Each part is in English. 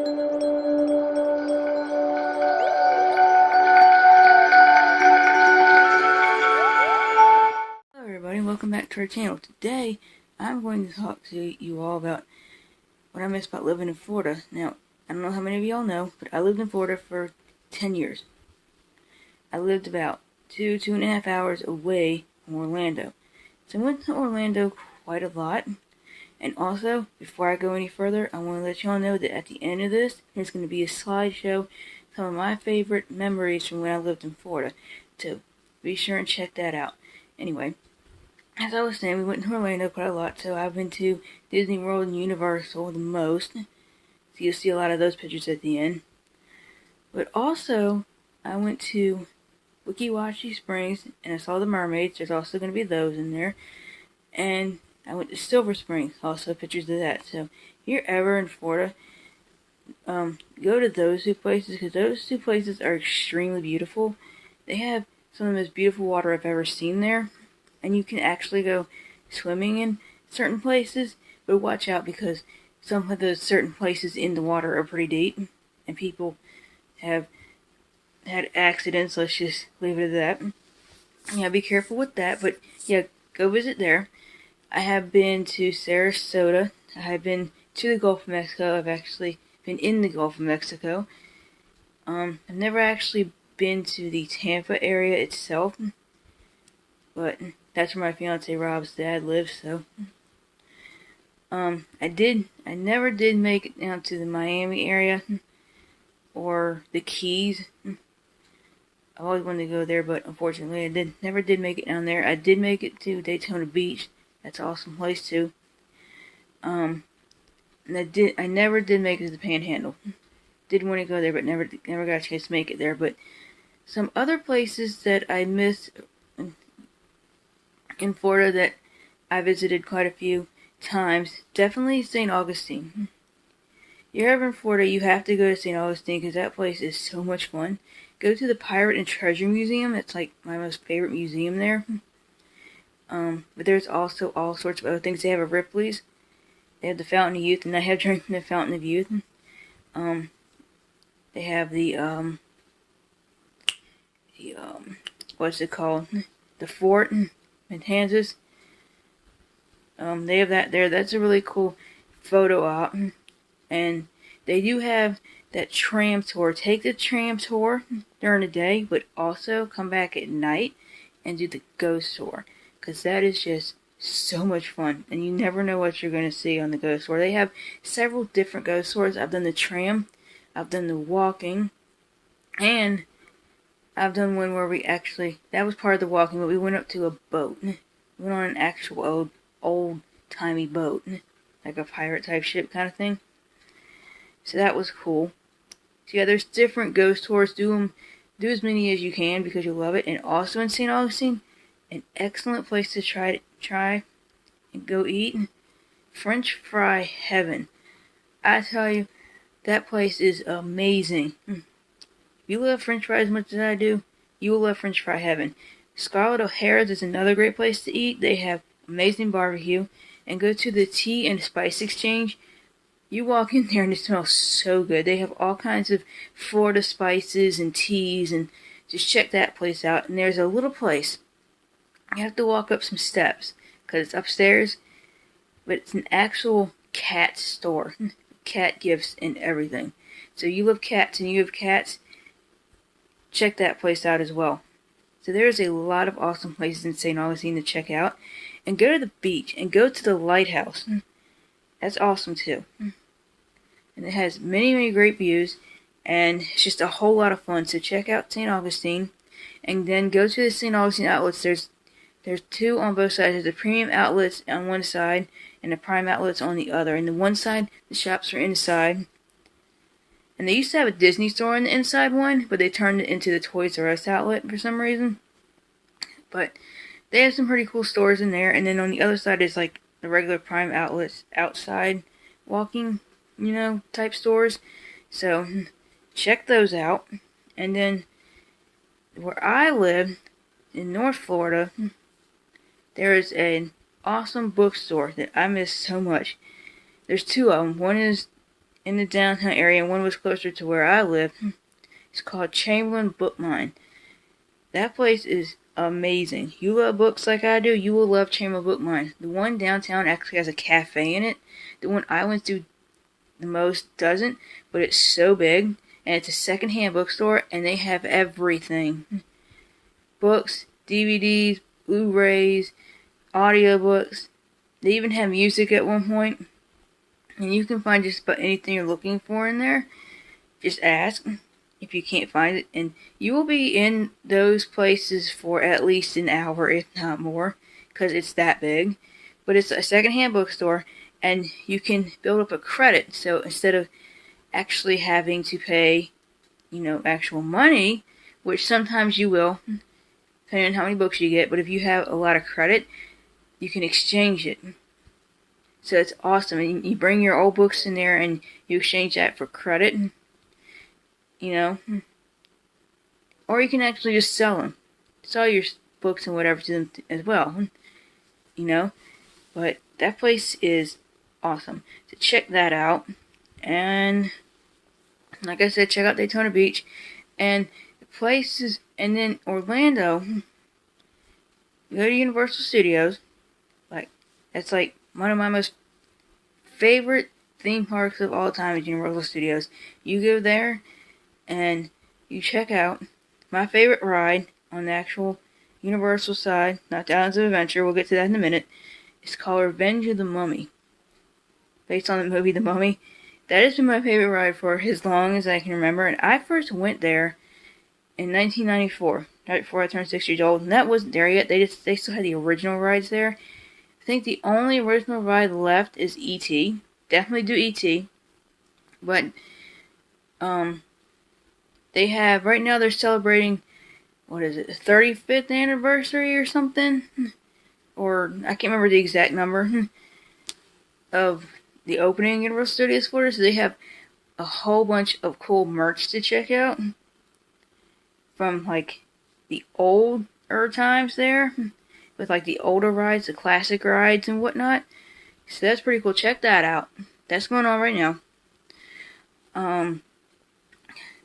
Hello everybody, welcome back to our channel. Today, I'm going to talk to you all about what I miss about living in Florida. Now, I don't know how many of y'all know, but I lived in Florida for 10 years. I lived about 2.5 hours away from Orlando. So I went to Orlando quite a lot. And also, before I go any further, I want to let y'all know that at the end of this, there's going to be a slideshow, some of my favorite memories from when I lived in Florida. So be sure and check that out. Anyway, as I was saying, we went to Orlando quite a lot, so I've been to Disney World and Universal the most. So you'll see a lot of those pictures at the end. But also, I went to Weeki Wachee Springs, and I saw the mermaids. There's also going to be those in there. And I went to Silver Springs, also pictures of that. So, if you're ever in Florida, go to those two places, because those two places are extremely beautiful. They have some of the most beautiful water I've ever seen there. And you can actually go swimming in certain places, but watch out because some of those certain places in the water are pretty deep, and people have had accidents. Let's just leave it at that. Yeah, be careful with that, but yeah, go visit there. I have been to Sarasota. I have been to the Gulf of Mexico. I've actually been in the Gulf of Mexico. I've never actually been to the Tampa area itself, but that's where my fiance Rob's dad lives, so I never did make it down to the Miami area or the Keys. I always wanted to go there, but unfortunately I never did make it down there. I did make it to Daytona Beach. That's an awesome place too. And I never did make it to the Panhandle. Did want to go there, but never got a chance to make it there. But some other places that I missed in Florida that I visited quite a few times, definitely St. Augustine. If you're ever in Florida, you have to go to St. Augustine because that place is so much fun. Go to the Pirate and Treasure Museum. That's like my most favorite museum there. But there's also all sorts of other things. They have a Ripley's. They have the Fountain of Youth, and I have drank from the Fountain of Youth. They have the what's it called? The Fort in Kansas. They have that there. That's a really cool photo op. And they do have that tram tour. Take the tram tour during the day, but also come back at night and do the ghost tour. Because that is just so much fun. And you never know what you're going to see on the ghost tour. They have several different ghost tours. I've done the tram. I've done the walking. And I've done one where that was part of the walking, but we went up to a boat. We went on an actual old-timey boat. Like a pirate type ship kind of thing. So that was cool. So yeah, there's different ghost tours. Do as many as you can because you'll love it. And also in St. Augustine, an excellent place to try and go eat. French fry heaven. I tell you, that place is amazing. If you love French fries as much as I do, you will love French fry heaven. Scarlett O'Hara's is another great place to eat. They have amazing barbecue. And go to the Tea and Spice Exchange. You walk in there and it smells so good. They have all kinds of Florida spices and teas, and just check that place out. And there's a little place. You have to walk up some steps because it's upstairs, but it's an actual cat store. Cat gifts and everything. So you love cats and you have cats, check that place out as well. So there's a lot of awesome places in St. Augustine to check out. And go to the beach and go to the lighthouse. That's awesome too. And it has many, many great views. And it's just a whole lot of fun. So check out St. Augustine. And then go to the St. Augustine outlets. There's two on both sides. There's the premium outlets on one side and the prime outlets on the other. And the one side, the shops are inside. And they used to have a Disney store on the inside one, but they turned it into the Toys R Us outlet for some reason. But they have some pretty cool stores in there. And then on the other side is like the regular prime outlets outside walking, type stores. So check those out. And then where I live in North Florida, there is an awesome bookstore that I miss so much. There's two of them. One is in the downtown area, and one was closer to where I live. It's called Chamberlain Book Mine. That place is amazing. You love books like I do, you will love Chamberlain Book Mine. The one downtown actually has a cafe in it. The one I went to the most doesn't, but it's so big, and it's a secondhand bookstore, and they have everything. Books, DVDs, Blu-rays, audiobooks. They even have music at one point, and you can find just about anything you're looking for in there. Just ask if you can't find it, and you will be in those places for at least an hour, if not more, because it's that big. But it's a secondhand bookstore, and you can build up a credit. So instead of actually having to pay, actual money, which sometimes you will, depending on how many books you get, but if you have a lot of credit, you can exchange it. So it's awesome. And you bring your old books in there and you exchange that for credit, or you can actually just sell them. Sell your books and whatever to them as well, But that place is awesome. So check that out. And like I said, check out Daytona Beach. And the places, and then Orlando, go to Universal Studios. That's one of my most favorite theme parks of all time is Universal Studios. You go there and you check out my favorite ride on the actual Universal side, not the Islands of Adventure. We'll get to that in a minute. It's called Revenge of the Mummy, based on the movie The Mummy. That has been my favorite ride for as long as I can remember. And I first went there in 1994, right before I turned 6 years old. And that wasn't there yet. They still had the original rides there. I think the only original ride left is E.T. Definitely do E.T. But they have, right now they're celebrating, the 35th anniversary or something? Or, I can't remember the exact number of the opening Universal Studios Florida. So they have a whole bunch of cool merch to check out from the older times there, with the older rides, the classic rides and whatnot. So that's pretty cool. Check that out. That's going on right now.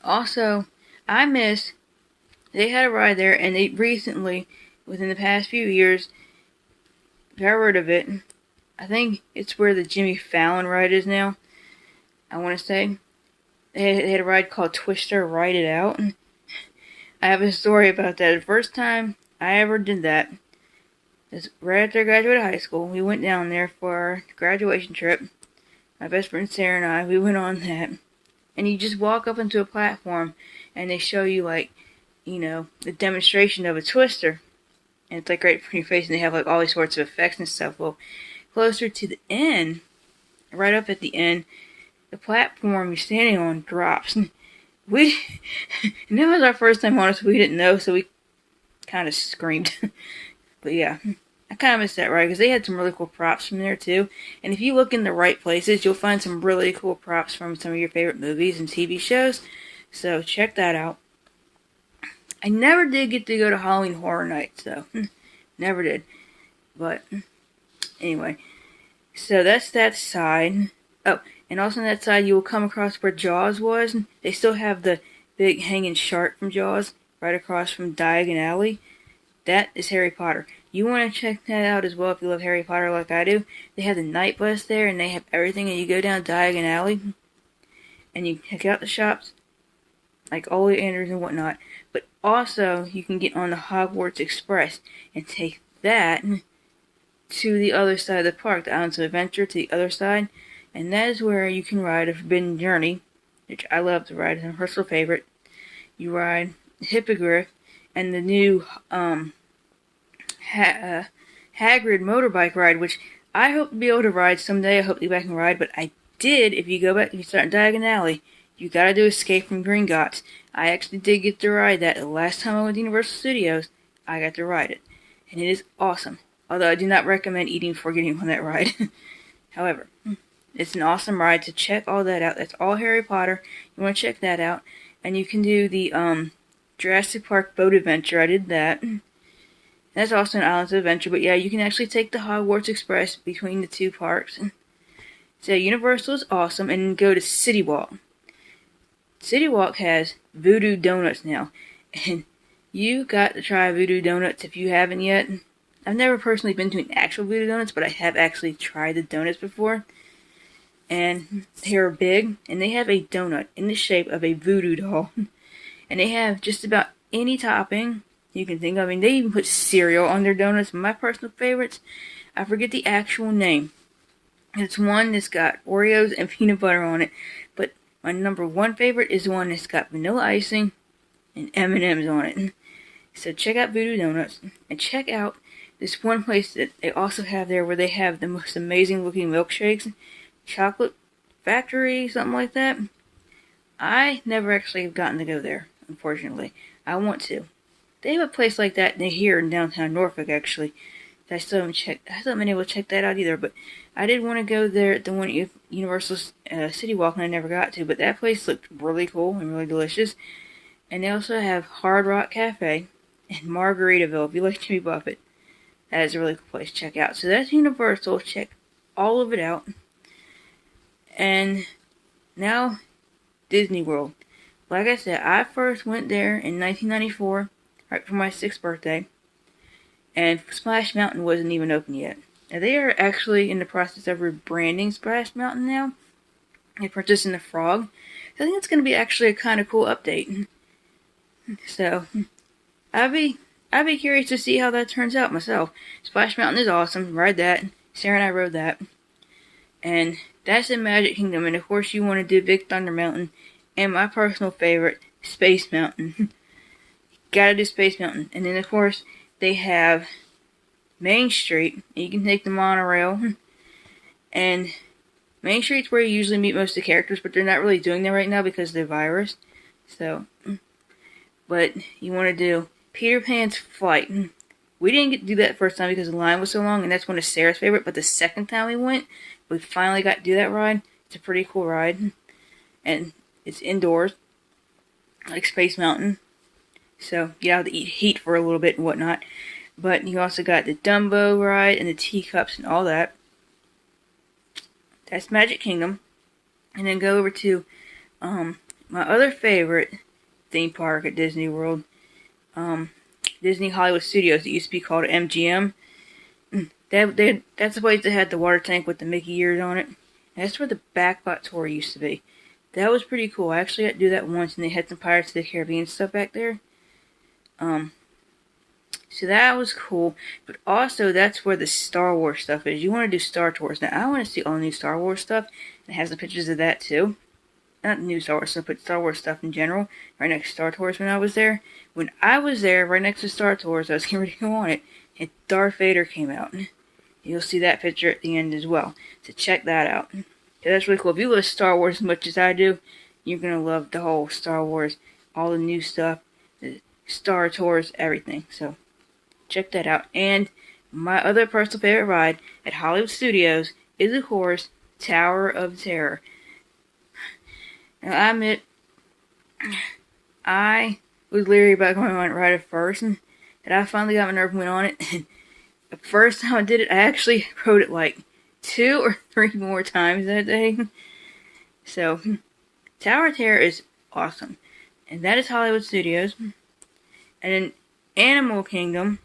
Also, they had a ride there, and they recently, within the past few years, got rid of it. I think it's where the Jimmy Fallon ride is now, I want to say. They had a ride called Twister Ride It Out. I have a story about that. The first time I ever did that is right after I graduated high school. We went down there for our graduation trip. My best friend Sarah and I, we went on that. And you just walk up into a platform and they show you the demonstration of a twister. And it's right in your face, and they have all these sorts of effects and stuff. Well, closer to the end, right up at the end, the platform you're standing on drops. And that was our first time on it, so we didn't know, so we kind of screamed. But yeah, I kind of missed that ride because they had some really cool props from there too. And if you look in the right places, you'll find some really cool props from some of your favorite movies and TV shows. So check that out. I never did get to go to Halloween Horror Nights, though. Never did. But anyway, so that's that side. Oh, and also on that side, you will come across where Jaws was. They still have the big hanging shark from Jaws right across from Diagon Alley. That is Harry Potter. You want to check that out as well if you love Harry Potter like I do. They have the night bus there, and they have everything. And you go down Diagon Alley, and you check out the shops, like Oleanders and whatnot. But also, you can get on the Hogwarts Express and take that to the other side of the park, the Islands of Adventure, to the other side. And that is where you can ride a Forbidden Journey, which I love to ride. It's my personal favorite. You ride the Hippogriff and the new Hagrid motorbike ride, which I hope to be able to ride someday. I hope to be back and ride, but I did. If you go back, if you start in Diagon Alley, you gotta do Escape from Gringotts. I actually did get to ride that. The last time I went to Universal Studios, I got to ride it. And it is awesome. Although I do not recommend eating before getting on that ride. However, it's an awesome ride, to check all that out. That's all Harry Potter. You want to check that out. And you can do the Jurassic Park boat adventure. I did that. That's also an Islands of Adventure. But yeah, you can actually take the Hogwarts Express between the two parks. So Universal is awesome, and go to City Walk. City Walk has Voodoo Donuts now, and you got to try Voodoo Donuts if you haven't yet. I've never personally been to an actual Voodoo Donuts, but I have actually tried the donuts before. And they're big, and they have a donut in the shape of a voodoo doll. And they have just about any topping you can think of. I mean, they even put cereal on their donuts. My personal favorites, I forget the actual name. It's one that's got Oreos and peanut butter on it. But my number one favorite is the one that's got vanilla icing and M&M's on it. So check out Voodoo Donuts. And check out this one place that they also have there where they have the most amazing looking milkshakes. Chocolate Factory, something like that. I never actually have gotten to go there, unfortunately. I want to. They have a place like that here in downtown Norfolk, actually. I still haven't been able to check that out either, but I did want to go there at the one at Universal City Walk, and I never got to. But that place looked really cool and really delicious. And they also have Hard Rock Cafe in Margaritaville, if you like Jimmy Buffett. That is a really cool place to check out. So that's Universal. Check all of it out. And now, Disney World. Like I said, I first went there in 1994, right for my 6th birthday. And Splash Mountain wasn't even open yet. Now, they are actually in the process of rebranding Splash Mountain now. They purchased the frog. I think it's going to be actually a kind of cool update. So, I'd be curious to see how that turns out myself. Splash Mountain is awesome. Ride that. Sarah and I rode that. And that's the Magic Kingdom. And of course you want to do Big Thunder Mountain. And my personal favorite, Space Mountain. Gotta do Space Mountain. And then of course they have Main Street. You can take the monorail. And Main Street's where you usually meet most of the characters. But they're not really doing that right now because of the virus. So, but you want to do Peter Pan's Flight. We didn't get to do that first time because the line was so long. And that's one of Sarah's favorite. But the second time we went, we finally got to do that ride. It's a pretty cool ride. And it's indoors, like Space Mountain. So you have to eat heat for a little bit and whatnot. But you also got the Dumbo ride and the teacups and all that. That's Magic Kingdom. And then go over to my other favorite theme park at Disney World. Disney Hollywood Studios. It used to be called MGM. That's the place that had the water tank with the Mickey ears on it. And that's where the Backlot Tour used to be. That was pretty cool. I actually got to do that once, and they had some Pirates of the Caribbean stuff back there. So that was cool. But also, that's where the Star Wars stuff is. You want to do Star Tours. Now, I want to see all the new Star Wars stuff. It has the pictures of that, too. Not new Star Wars stuff, but Star Wars stuff in general. Right next to Star Tours when I was there. When I was there, right next to Star Tours, I was getting ready to go on it. And Darth Vader came out. You'll see that picture at the end as well. So check that out. So that's really cool. If you love Star Wars as much as I do, you're going to love the whole Star Wars. All the new stuff. The Star Tours, everything. So check that out. And my other personal favorite ride at Hollywood Studios is, of course, Tower of Terror. Now, I admit, I was leery about going on it right at first. And I finally got my nerve and went on it. And the first time I did it, I actually rode it like 2 or 3 more times that day. So, Tower of Terror is awesome. And that is Hollywood Studios. And in Animal Kingdom,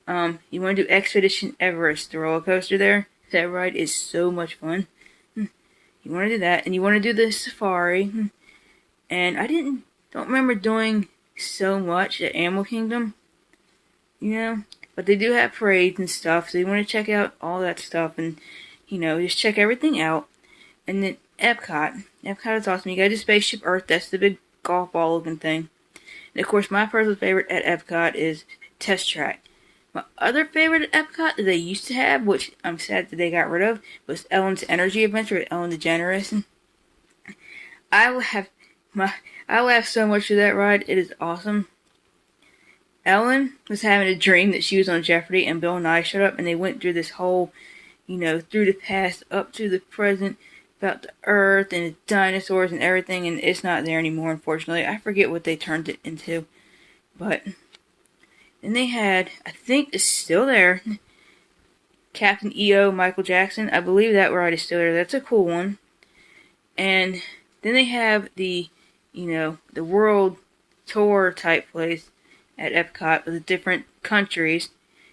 you want to do Expedition Everest, the roller coaster there. That ride is so much fun. You want to do that. And you want to do the safari. And I don't remember doing so much at Animal Kingdom. You know? But they do have parades and stuff, so you want to check out all that stuff and, just check everything out. And then Epcot. Epcot is awesome. You got to do Spaceship Earth. That's the big golf ball looking thing. And, of course, my personal favorite at Epcot is Test Track. My other favorite at Epcot that they used to have, which I'm sad that they got rid of, was Ellen's Energy Adventure with Ellen DeGeneres. I laugh so much at that ride. It is awesome. Ellen was having a dream that she was on Jeopardy, and Bill Nye showed up, and they went through this whole, through the past up to the present, about the Earth and the dinosaurs and everything, and it's not there anymore, unfortunately. I forget what they turned it into, but then they had, I think it's still there, Captain EO Michael Jackson. I believe that ride is still there. That's a cool one. And then they have the, the world tour type place at Epcot with the different countries.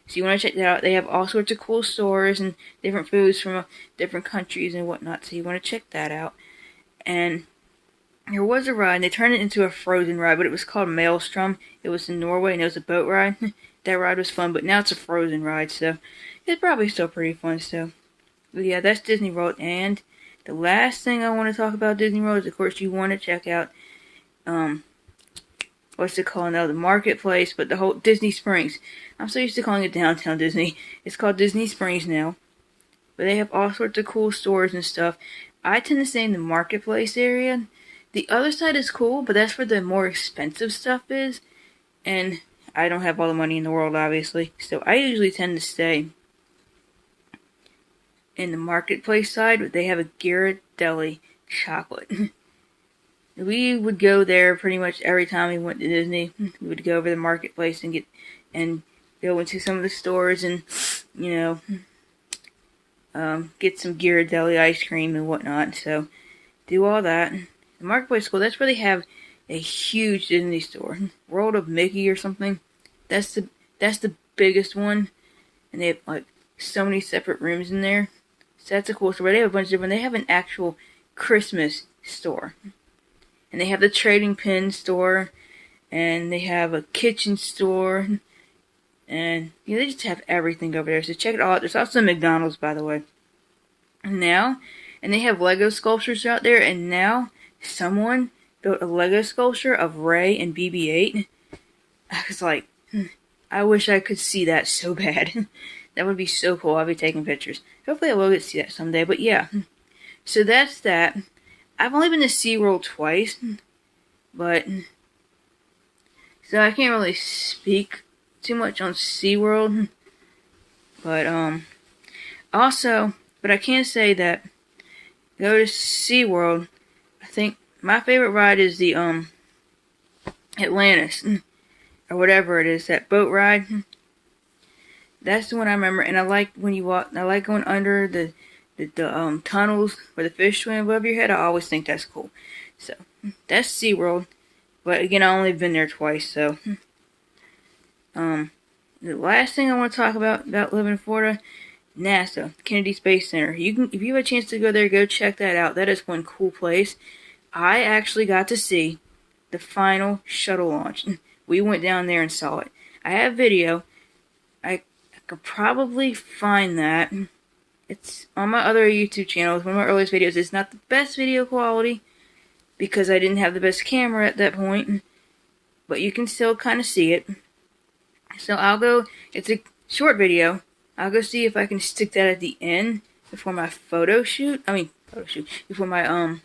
So you want to check that out. They have all sorts of cool stores and different foods from different countries and whatnot. So you want to check that out. And there was a ride, and they turned it into a frozen ride, but it was called Maelstrom. It was in Norway, and it was a boat ride. That ride was fun, but now it's a frozen ride, so it's probably still pretty fun. So, but yeah, that's Disney World. And the last thing I want to talk about Disney World is, of course, you want to check out, what's it called now? The Marketplace, but the whole Disney Springs. I'm so used to calling it Downtown Disney. It's called Disney Springs now. But they have all sorts of cool stores and stuff. I tend to stay in the Marketplace area. The other side is cool, but that's where the more expensive stuff is. And I don't have all the money in the world, obviously. So I usually tend to stay in the Marketplace side, but they have a Ghirardelli chocolate. We would go there pretty much every time we went to Disney. We would go over the Marketplace and go into some of the stores and, get some Ghirardelli ice cream and whatnot. So do all that. The Marketplace School, that's where they have a huge Disney store. World of Mickey or something. That's the biggest one. And they have like so many separate rooms in there. So that's a cool store. They have a bunch of different. They have an actual Christmas store. And they have the trading pin store. And they have a kitchen store. And they just have everything over there. So check it all out. There's also McDonald's, by the way. And they have Lego sculptures out there. And now someone built a Lego sculpture of Ray and BB-8. I was like, I wish I could see that so bad. That would be so cool. I'll be taking pictures. Hopefully I will get to see that someday. But yeah. So that's that. I've only been to SeaWorld twice. But so I can't really speak too much on SeaWorld. But but I can say that go to SeaWorld. I think my favorite ride is the Atlantis or whatever it is, that boat ride. That's the one I remember, and I like when you walk. I like going under the tunnels where the fish swim above your head. I always think that's cool. So that's SeaWorld, but again, I only been there twice. So the last thing I want to talk about living in Florida, NASA, Kennedy Space Center. If you have a chance to go there, go check that out. That is one cool place. I actually got to see the final shuttle launch. We went down there and saw it. I have video. I could probably find that. It's on my other YouTube channel. It's one of my earliest videos. It's not the best video quality because I didn't have the best camera at that point. But you can still kind of see it. So it's a short video. I'll go see if I can stick that at the end before my before my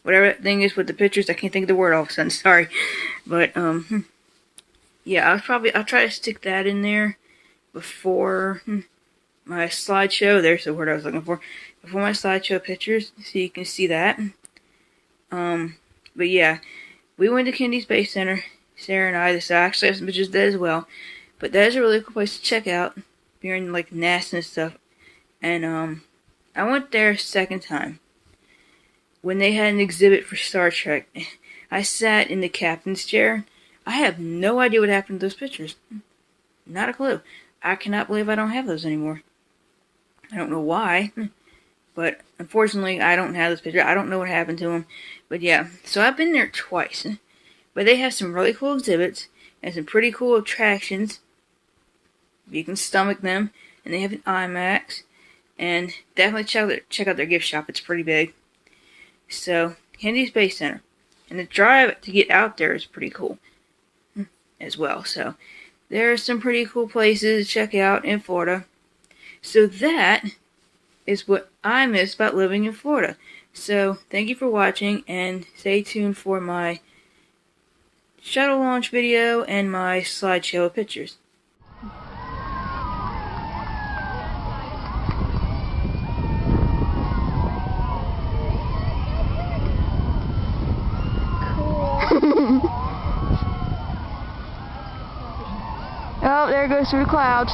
whatever that thing is with the pictures. I can't think of the word all of a sudden, sorry. But yeah, I'll try to stick that in there before my slideshow. There's the word I was looking for. Before my slideshow pictures, so you can see that. But yeah, we went to Kennedy Space Center. Sarah and I. So I actually have some pictures of that as well. But that is a really cool place to check out if you're in like NASA and stuff. And I went there a second time when they had an exhibit for Star Trek. I sat in the captain's chair. I have no idea what happened to those pictures. Not a clue. I cannot believe I don't have those anymore. I don't know why. But unfortunately, I don't have those pictures. I don't know what happened to them. But yeah, so I've been there twice. But they have some really cool exhibits and some pretty cool attractions. You can stomach them. And they have an IMAX. And definitely check out their gift shop. It's pretty big. So, Kennedy Space Center. And the drive to get out there is pretty cool as well. So, there are some pretty cool places to check out in Florida. So that is what I miss about living in Florida. So, thank you for watching. And stay tuned for my shuttle launch video and my slideshow of pictures. Oh, there There it goes through the clouds.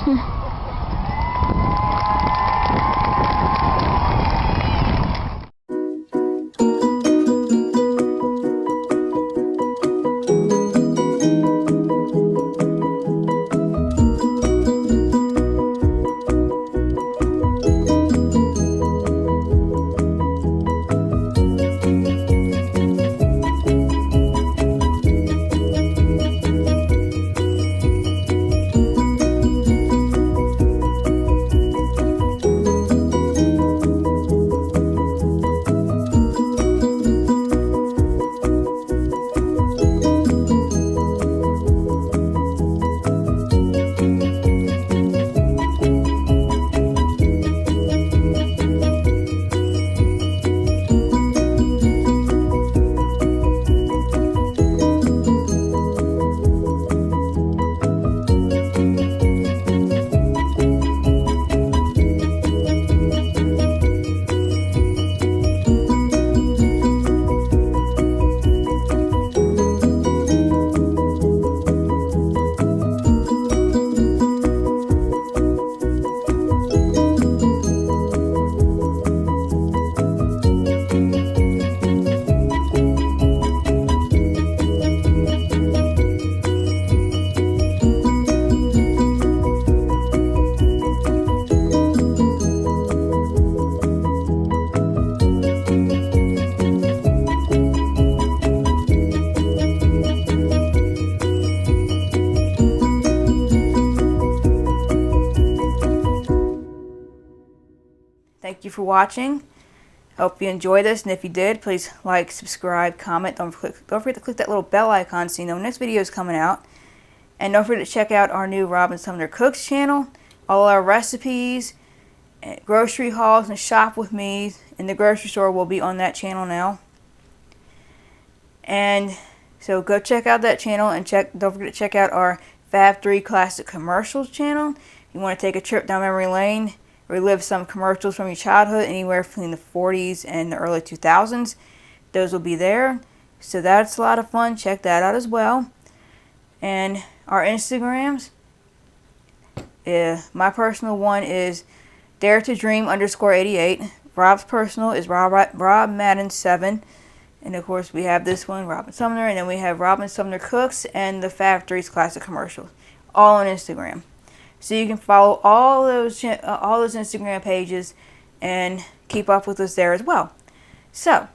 Thank you for watching. Hope you enjoyed this, and if you did, please like, subscribe, comment. Don't forget to click that little bell icon so you know when next video is coming out. And don't forget to check out our new Rob and Sumner Cooks channel. All our recipes, grocery hauls, and shop with me in the grocery store will be on that channel now. And so go check out that channel, and don't forget to check out our Fab 3 Classic Commercials channel. You want to take a trip down memory lane, relive some commercials from your childhood, anywhere between the 40s and the early 2000s. Those will be there. So that's a lot of fun. Check that out as well. And our Instagrams. My personal one is Dare to Dream _88. Rob's personal is Rob Madden 7. And of course we have this one, Rob and Sumner, and then we have Rob and Sumner Cooks and the Fab 3's Classic Commercials, all on Instagram. So you can follow all those Instagram pages and keep up with us there as well. So,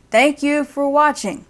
thank you for watching.